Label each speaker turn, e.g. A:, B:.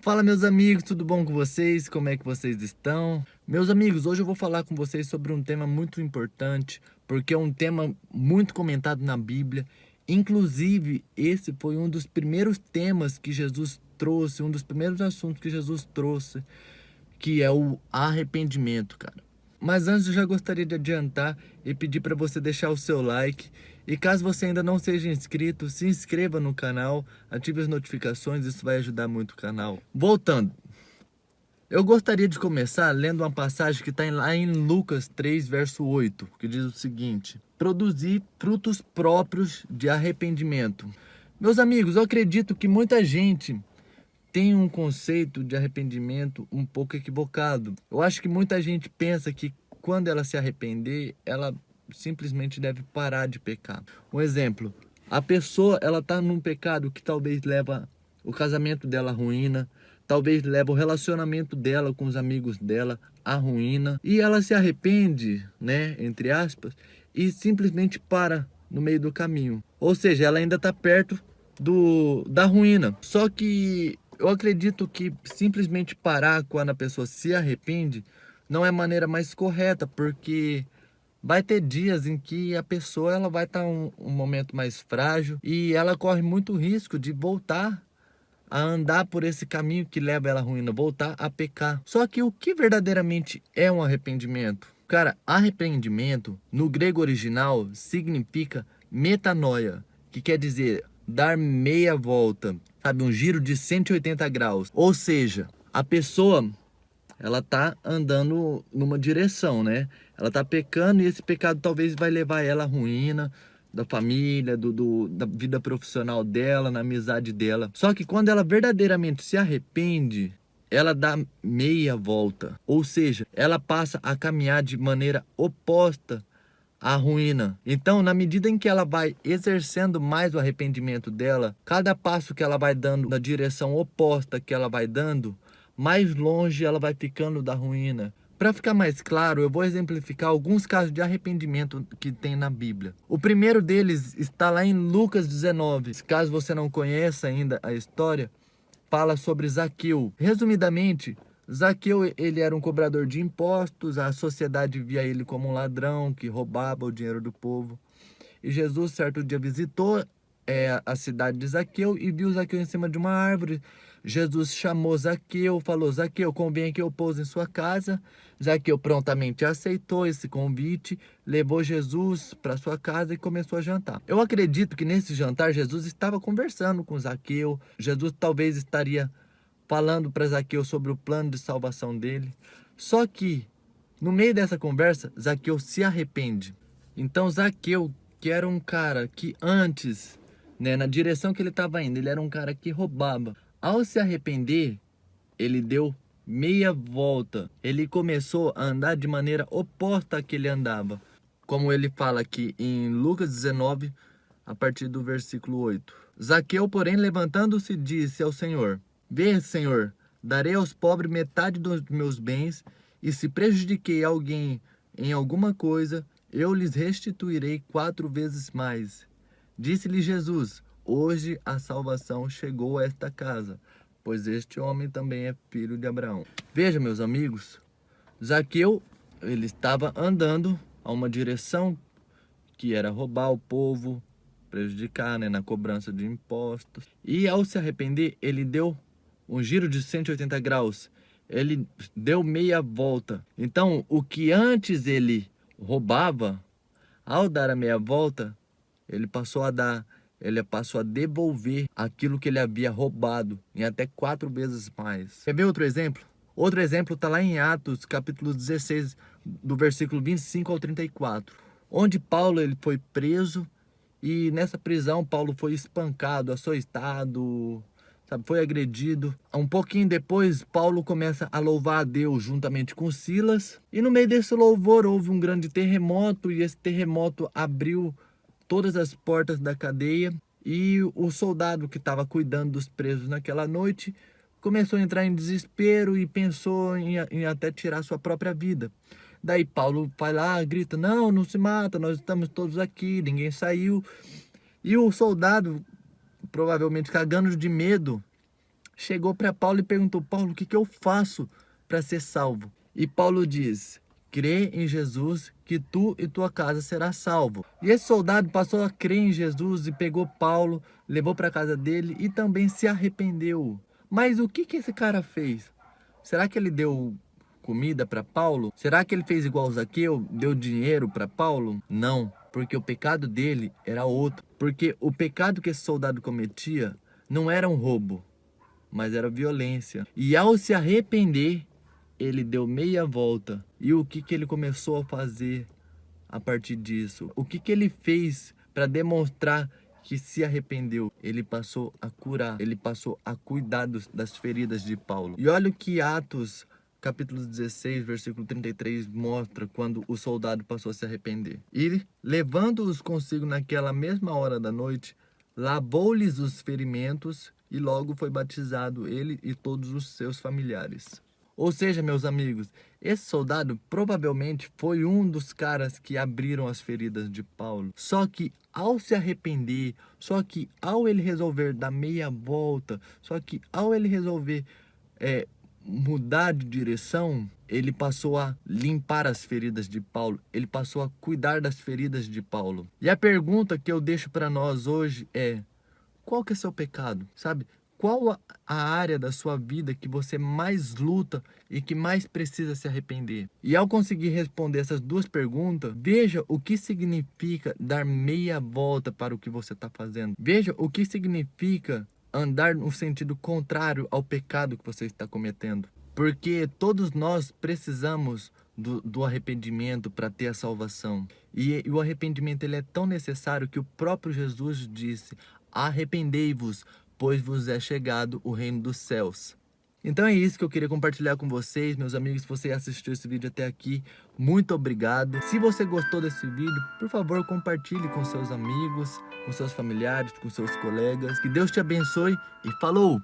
A: Fala, meus amigos, tudo bom com vocês? Como é que vocês estão? Meus amigos, hoje eu vou falar com vocês sobre um tema muito importante, porque é um tema muito comentado na Bíblia. Inclusive, esse foi um dos primeiros temas que Jesus trouxe, um dos primeiros assuntos que Jesus trouxe, que é o arrependimento, cara. Mas antes eu já gostaria de adiantar e pedir para você deixar o seu like. E caso você ainda não seja inscrito, se inscreva no canal, ative as notificações, isso vai ajudar muito o canal. Voltando, eu gostaria de começar lendo uma passagem que está lá em Lucas 3, verso 8, que diz o seguinte: produzir frutos próprios de arrependimento. Meus amigos, eu acredito que muita gente tem um conceito de arrependimento um pouco equivocado. Eu acho que muita gente pensa que quando ela se arrepender, ela simplesmente deve parar de pecar. Um exemplo, a pessoa ela está num pecado que talvez leva o casamento dela à ruína, talvez leva o relacionamento dela com os amigos dela à ruína, e ela se arrepende, né, entre aspas, e simplesmente para no meio do caminho. Ou seja, ela ainda está perto da ruína. Só que eu acredito que simplesmente parar quando a pessoa se arrepende não é a maneira mais correta, porque vai ter dias em que a pessoa ela vai estar um momento mais frágil e ela corre muito risco de voltar a andar por esse caminho que leva ela à ruína, voltar a pecar. Só que o que verdadeiramente é um arrependimento? Cara, arrependimento no grego original significa metanoia, que quer dizer dar meia volta, sabe, um giro de 180 graus. Ou seja, a pessoa ela tá andando numa direção, né? Ela tá pecando e esse pecado talvez vai levar ela à ruína da família, da vida profissional dela, na amizade dela. Só que quando ela verdadeiramente se arrepende, ela dá meia volta. Ou seja, ela passa a caminhar de maneira oposta à ruína. Então, na medida em que ela vai exercendo mais o arrependimento dela, cada passo que ela vai dando na direção oposta que ela vai dando, mais longe ela vai ficando da ruína. Para ficar mais claro, eu vou exemplificar alguns casos de arrependimento que tem na Bíblia. O primeiro deles está lá em Lucas 19. Caso você não conheça ainda a história, fala sobre Zaqueu. Resumidamente, Zaqueu ele era um cobrador de impostos, a sociedade via ele como um ladrão que roubava o dinheiro do povo. E Jesus certo dia visitou a cidade de Zaqueu e viu Zaqueu em cima de uma árvore. Jesus chamou Zaqueu, falou: Zaqueu, convém que eu pouse em sua casa. Zaqueu prontamente aceitou esse convite, levou Jesus para sua casa e começou a jantar. Eu acredito que nesse jantar Jesus estava conversando com Zaqueu. Jesus talvez estaria falando para Zaqueu sobre o plano de salvação dele. Só que no meio dessa conversa, Zaqueu se arrepende. Então Zaqueu, que era um cara que antes, né, na direção que ele estava indo, ele era um cara que roubava. Ao se arrepender, ele deu meia volta. Ele começou a andar de maneira oposta à que ele andava. Como ele fala aqui em Lucas 19, a partir do versículo 8. Zaqueu, porém, levantando-se, disse ao Senhor: Vê, Senhor, darei aos pobres metade dos meus bens, e se prejudiquei alguém em alguma coisa, eu lhes restituirei 4 vezes mais. Disse-lhe Jesus: Hoje a salvação chegou a esta casa, pois este homem também é filho de Abraão. Veja, meus amigos, Zaqueu, ele estava andando a uma direção que era roubar o povo, prejudicar, né, na cobrança de impostos. E ao se arrepender, ele deu um giro de 180 graus. Ele deu meia volta. Então, o que antes ele roubava, ao dar a meia volta, ele passou a devolver aquilo que ele havia roubado, em até 4 vezes mais. Quer ver outro exemplo? Outro exemplo está lá em Atos, capítulo 16, do versículo 25 ao 34, onde Paulo ele foi preso e nessa prisão Paulo foi espancado, açoitado, sabe, foi agredido. Um pouquinho depois, Paulo começa a louvar a Deus juntamente com Silas. E no meio desse louvor houve um grande terremoto e esse terremoto abriu todas as portas da cadeia. E o soldado que estava cuidando dos presos naquela noite começou a entrar em desespero e pensou em até tirar sua própria vida. Daí Paulo vai lá, grita: não, não se mata, nós estamos todos aqui, ninguém saiu. E o soldado, provavelmente cagando de medo, chegou para Paulo e perguntou: Paulo, o que que eu faço para ser salvo? E Paulo diz: crê em Jesus que tu e tua casa será salvo. E esse soldado passou a crer em Jesus e pegou Paulo, levou para casa dele e também se arrependeu. Mas o que que esse cara fez? Será que ele deu comida para Paulo? Será que ele fez igual Zaqueu, deu dinheiro para Paulo? Não, porque o pecado dele era outro. Porque o pecado que esse soldado cometia não era um roubo, mas era violência. E ao se arrepender, ele deu meia volta. E o que que ele começou a fazer a partir disso? O que que ele fez para demonstrar que se arrependeu? Ele passou a curar, ele passou a cuidar das feridas de Paulo. E olha o que Atos capítulo 16, versículo 33 mostra quando o soldado passou a se arrepender. E levando-os consigo naquela mesma hora da noite, lavou-lhes os ferimentos e logo foi batizado ele e todos os seus familiares. Ou seja, meus amigos, esse soldado provavelmente foi um dos caras que abriram as feridas de Paulo. Só que ao se arrepender, só que ao ele resolver dar meia volta, só que ao ele resolver mudar de direção, ele passou a limpar as feridas de Paulo, ele passou a cuidar das feridas de Paulo. E a pergunta que eu deixo para nós hoje é: qual que é seu pecado? Sabe? Qual a área da sua vida que você mais luta e que mais precisa se arrepender? E ao conseguir responder essas duas perguntas, veja o que significa dar meia volta para o que você está fazendo. Veja o que significa andar no sentido contrário ao pecado que você está cometendo. Porque todos nós precisamos do arrependimento para ter a salvação. E o arrependimento ele é tão necessário que o próprio Jesus disse: arrependei-vos, pois vos é chegado o reino dos céus. Então é isso que eu queria compartilhar com vocês, meus amigos. Se você assistiu esse vídeo até aqui, muito obrigado. Se você gostou desse vídeo, por favor, compartilhe com seus amigos, com seus familiares, com seus colegas. Que Deus te abençoe e falou!